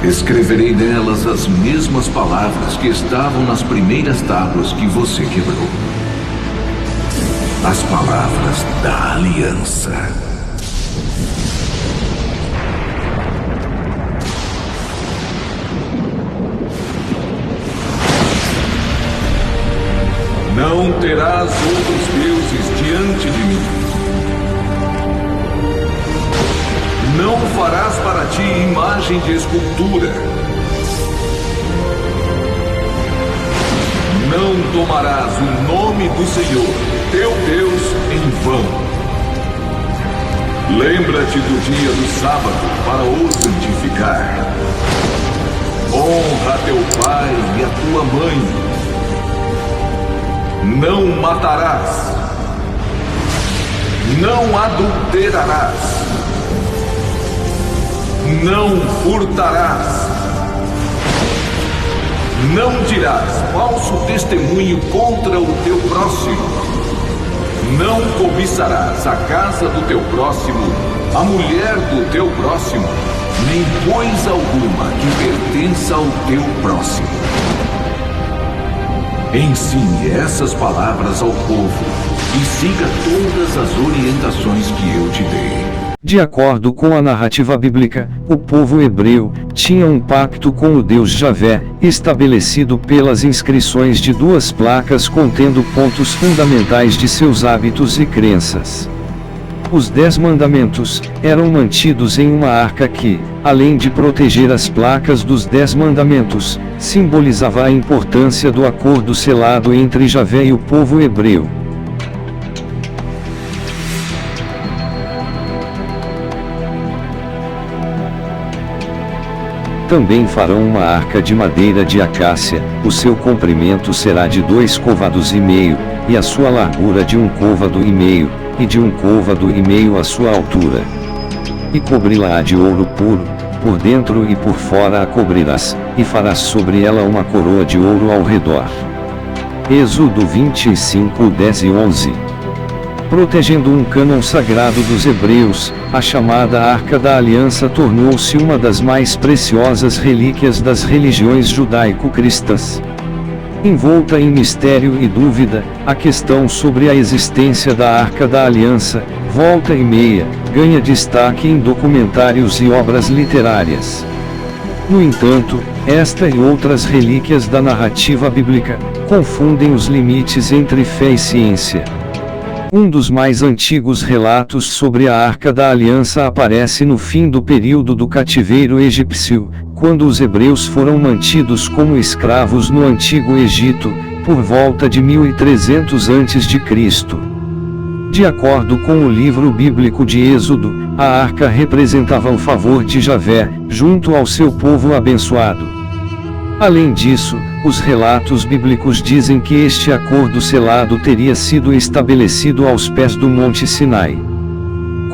Escreverei nelas as mesmas palavras que estavam nas primeiras tábuas que você quebrou. As palavras da aliança. Não terás outros deuses diante de mim. Não farás para ti imagem de escultura. Não tomarás o nome do Senhor, teu Deus, em vão. Lembra-te do dia do sábado para o santificar. Honra teu pai e a tua mãe. Não matarás. Não adulterarás. Não furtarás. Não dirás falso testemunho contra o teu próximo. Não cobiçarás a casa do teu próximo, a mulher do teu próximo, nem coisa alguma que pertença ao teu próximo. Ensine essas palavras ao povo e siga todas as orientações que eu te dei. De acordo com a narrativa bíblica, o povo hebreu tinha um pacto com o Deus Javé, estabelecido pelas inscrições de 2 placas contendo pontos fundamentais de seus hábitos e crenças. Os 10 mandamentos eram mantidos em uma arca que, além de proteger as placas dos 10 mandamentos, simbolizava a importância do acordo selado entre Javé e o povo hebreu. Também farão uma arca de madeira de acácia, o seu comprimento será de 2 côvados e meio, e a sua largura de 1 côvado e meio, e de 1 côvado e meio a sua altura. E cobri-la de ouro puro, por dentro e por fora a cobrirás, e farás sobre ela uma coroa de ouro ao redor. Êxodo 25, 10 e 11. Protegendo um cânon sagrado dos hebreus, a chamada Arca da Aliança tornou-se uma das mais preciosas relíquias das religiões judaico-cristãs. Envolta em mistério e dúvida, a questão sobre a existência da Arca da Aliança, volta e meia, ganha destaque em documentários e obras literárias. No entanto, esta e outras relíquias da narrativa bíblica confundem os limites entre fé e ciência. Um dos mais antigos relatos sobre a Arca da Aliança aparece no fim do período do cativeiro egípcio, quando os hebreus foram mantidos como escravos no Antigo Egito, por volta de 1300 a.C. De acordo com o livro bíblico de Êxodo, a arca representava o favor de Javé, junto ao seu povo abençoado. Além disso, os relatos bíblicos dizem que este acordo selado teria sido estabelecido aos pés do Monte Sinai.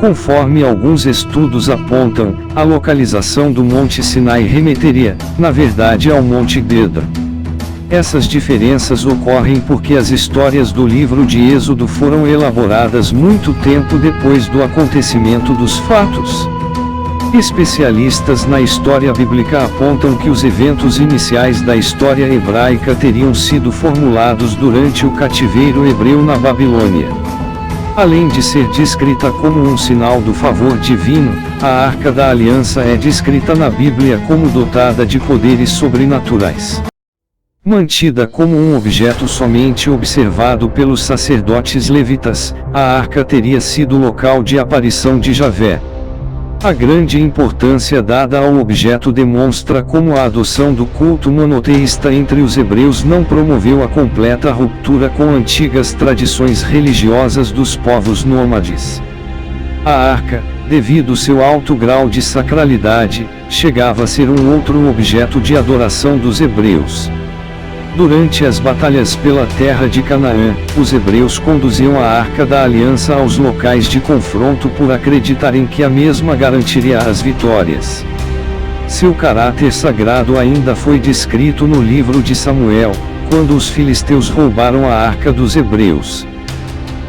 Conforme alguns estudos apontam, a localização do Monte Sinai remeteria, na verdade, ao Monte Deda. Essas diferenças ocorrem porque as histórias do livro de Êxodo foram elaboradas muito tempo depois do acontecimento dos fatos. Especialistas na história bíblica apontam que os eventos iniciais da história hebraica teriam sido formulados durante o cativeiro hebreu na Babilônia. Além de ser descrita como um sinal do favor divino, a Arca da Aliança é descrita na Bíblia como dotada de poderes sobrenaturais. Mantida como um objeto somente observado pelos sacerdotes levitas, a arca teria sido local de aparição de Javé. A grande importância dada ao objeto demonstra como a adoção do culto monoteísta entre os hebreus não promoveu a completa ruptura com antigas tradições religiosas dos povos nômades. A arca, devido seu alto grau de sacralidade, chegava a ser um outro objeto de adoração dos hebreus. Durante as batalhas pela terra de Canaã, os hebreus conduziam a Arca da Aliança aos locais de confronto por acreditarem que a mesma garantiria as vitórias. Seu caráter sagrado ainda foi descrito no livro de Samuel, quando os filisteus roubaram a Arca dos hebreus.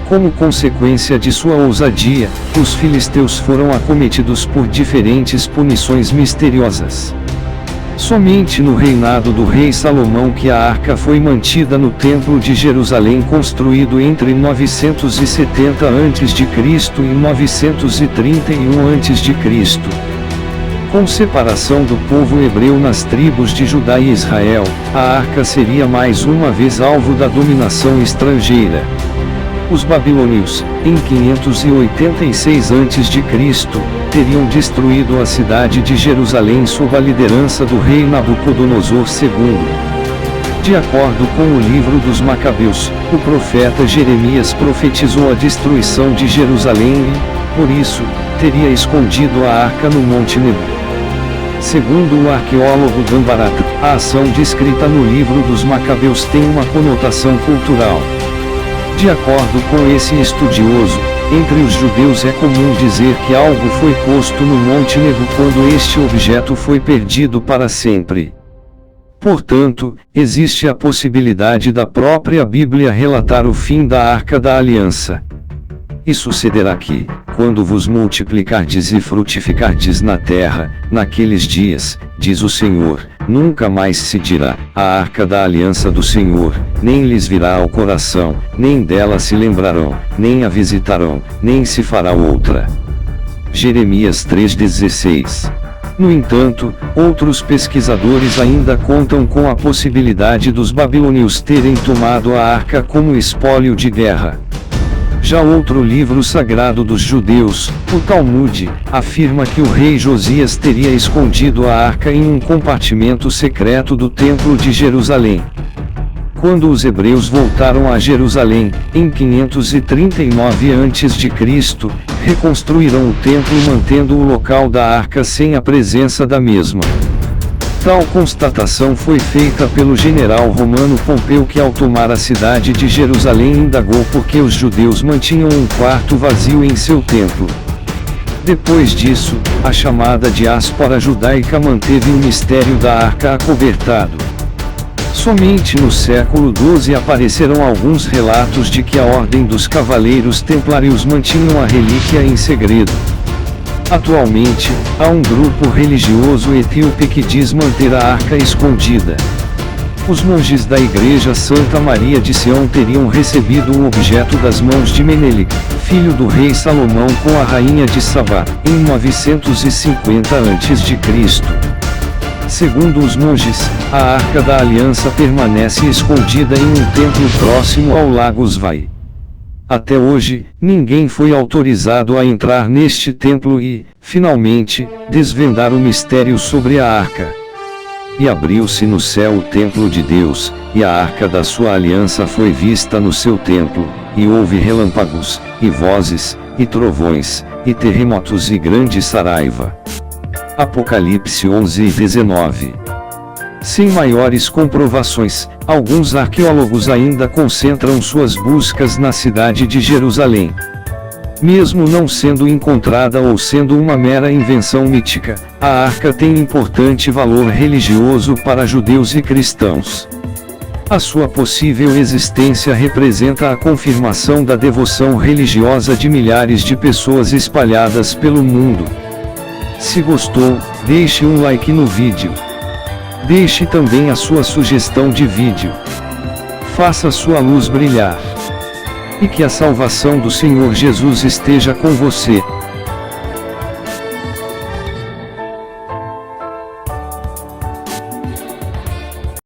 Como consequência de sua ousadia, os filisteus foram acometidos por diferentes punições misteriosas. Somente no reinado do rei Salomão que a arca foi mantida no Templo de Jerusalém, construído entre 970 a.C. e 931 a.C. Com separação do povo hebreu nas tribos de Judá e Israel, a arca seria mais uma vez alvo da dominação estrangeira. Os babilônios, em 586 a.C., teriam destruído a cidade de Jerusalém sob a liderança do rei Nabucodonosor II. De acordo com o livro dos Macabeus, o profeta Jeremias profetizou a destruição de Jerusalém e, por isso, teria escondido a arca no Monte Nebo. Segundo o arqueólogo Dan Barat, a ação descrita no livro dos Macabeus tem uma conotação cultural. De acordo com esse estudioso, entre os judeus é comum dizer que algo foi posto no Monte Nebo quando este objeto foi perdido para sempre. Portanto, existe a possibilidade da própria Bíblia relatar o fim da Arca da Aliança. E sucederá que, quando vos multiplicardes e frutificardes na terra, naqueles dias, diz o Senhor, nunca mais se dirá, a arca da aliança do Senhor, nem lhes virá ao coração, nem dela se lembrarão, nem a visitarão, nem se fará outra. Jeremias 3,16. No entanto, outros pesquisadores ainda contam com a possibilidade dos babilônios terem tomado a arca como espólio de guerra. Já outro livro sagrado dos judeus, o Talmud, afirma que o rei Josias teria escondido a arca em um compartimento secreto do Templo de Jerusalém. Quando os hebreus voltaram a Jerusalém, em 539 a.C., reconstruíram o templo mantendo o local da arca sem a presença da mesma. Tal constatação foi feita pelo general romano Pompeu, que ao tomar a cidade de Jerusalém indagou por que os judeus mantinham um quarto vazio em seu templo. Depois disso, a chamada diáspora judaica manteve o mistério da arca acobertado. Somente no século XII apareceram alguns relatos de que a Ordem dos Cavaleiros Templários mantinham a relíquia em segredo. Atualmente, há um grupo religioso etíope que diz manter a arca escondida. Os monges da Igreja Santa Maria de Sião teriam recebido o objeto das mãos de Menelik, filho do rei Salomão, com a rainha de Sabá, em 950 a.C. Segundo os monges, a Arca da Aliança permanece escondida em um templo próximo ao Lago Svai. Até hoje, ninguém foi autorizado a entrar neste templo e, finalmente, desvendar o mistério sobre a arca. E abriu-se no céu o templo de Deus, e a arca da sua aliança foi vista no seu templo, e houve relâmpagos, e vozes, e trovões, e terremotos e grande saraiva. Apocalipse 11:19. Sem maiores comprovações, alguns arqueólogos ainda concentram suas buscas na cidade de Jerusalém. Mesmo não sendo encontrada ou sendo uma mera invenção mítica, a arca tem importante valor religioso para judeus e cristãos. A sua possível existência representa a confirmação da devoção religiosa de milhares de pessoas espalhadas pelo mundo. Se gostou, deixe um like no vídeo. Deixe também a sua sugestão de vídeo. Faça sua luz brilhar. E que a salvação do Senhor Jesus esteja com você.